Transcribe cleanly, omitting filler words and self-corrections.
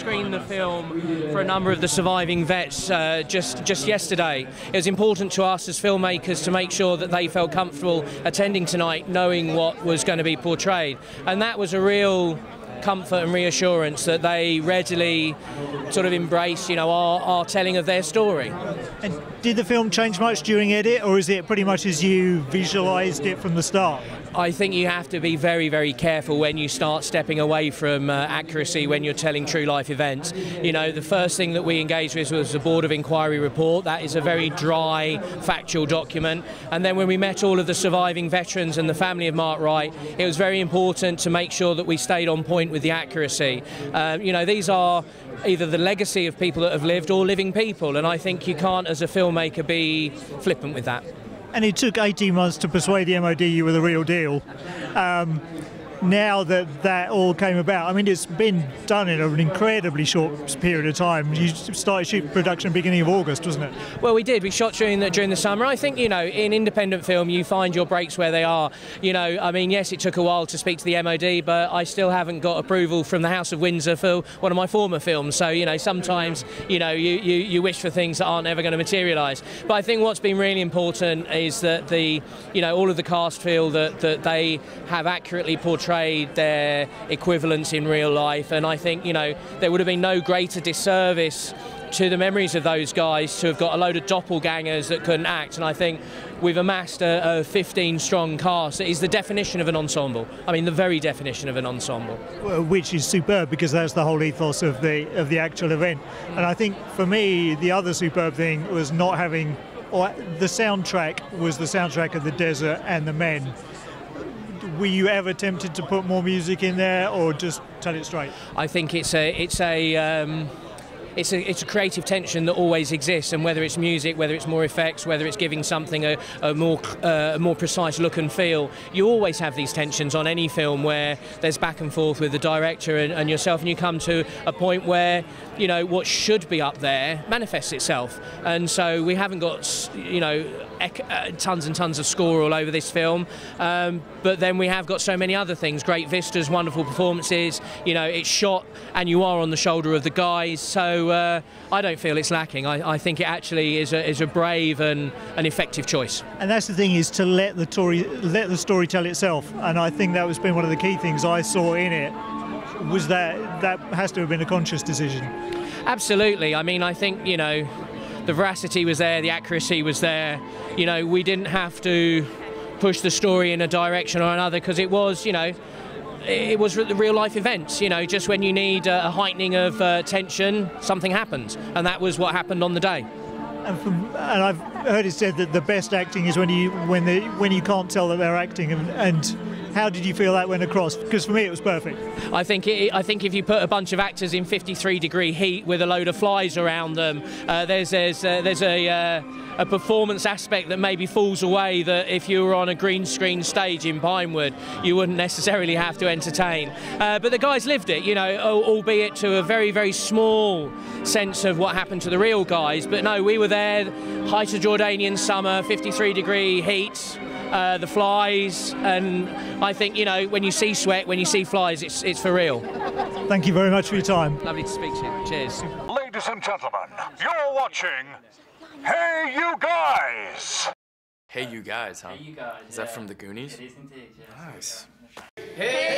screened the film for a number of the surviving vets just yesterday. It was important to us as filmmakers to make sure that they felt comfortable attending tonight, knowing what was going to be portrayed. And that was a real comfort and reassurance that they readily sort of embrace, you know, our telling of their story. And did the film change much during edit, or is it pretty much as you visualised it from the start? I think you have to be very, very careful when you start stepping away from accuracy when you're telling true life events. You know, the first thing that we engaged with was the Board of Inquiry report. That is a very dry, factual document. And then when we met all of the surviving veterans and the family of Mark Wright, it was very important to make sure that we stayed on point with the accuracy. You know, these are either the legacy of people that have lived or living people, and I think you can't, as a filmmaker, be flippant with that. And it took 18 months to persuade the MOD you were the real deal. Now that all came about, I mean, it's been done in an incredibly short period of time. You started shooting production beginning of August, wasn't it? Well, we did. We shot during the summer. I think, you know, in independent film, you find your breaks where they are. You know, I mean, yes, it took a while to speak to the MOD, but I still haven't got approval from the House of Windsor for one of my former films. So, you know, sometimes, you know, you wish for things that aren't ever going to materialise. But I think what's been really important is that all of the cast feel that they have accurately portrayed their equivalents in real life, and I think, you know, there would have been no greater disservice to the memories of those guys to have got a load of doppelgangers that couldn't act. And I think we've amassed a 15-strong cast that is the definition of an ensemble. I mean, the very definition of an ensemble. Which is superb, because that's the whole ethos of the actual event. And I think for me, the other superb thing was not having, or the soundtrack was the soundtrack of the desert and the men. Were you ever tempted to put more music in there, or just tell it straight? I think it's a creative tension that always exists, and whether it's music, whether it's more effects, whether it's giving something a more precise look and feel, you always have these tensions on any film where there's back and forth with the director and yourself, and you come to a point where, you know, what should be up there manifests itself. And so we haven't got, you know, tons and tons of score all over this film, but then we have got so many other things, great vistas, wonderful performances. You know, it's shot and you are on the shoulder of the guys, so I don't feel it's lacking. I think it actually is a brave and an effective choice. And that's the thing, is to let the story tell itself, and I think that has been one of the key things I saw in it, was that has to have been a conscious decision. Absolutely. I mean, I think, you know, the veracity was there, the accuracy was there. You know, we didn't have to push the story in a direction or another, because it was, you know, it was real life events. You know, just when you need a heightening of tension, something happens, and that was what happened on the day. And I've heard it said that the best acting is when you can't tell that they're acting. And how did you feel that went across? Because for me, it was perfect. I think if you put a bunch of actors in 53-degree heat with a load of flies around them, there's a performance aspect that maybe falls away, that if you were on a green screen stage in Pinewood, you wouldn't necessarily have to entertain. But the guys lived it, you know, albeit to a very, very small sense of what happened to the real guys. But no, we were there, height of Jordanian summer, 53-degree heat, the flies, and I think, you know, when you see sweat, when you see flies, it's for real. Thank you very much for your time. Lovely to speak to you. Cheers. Ladies and gentlemen, you're watching Hey You Guys! Hey You Guys, huh? Hey You Guys. Is that from the Goonies? It is indeed, yes. Nice. Hey!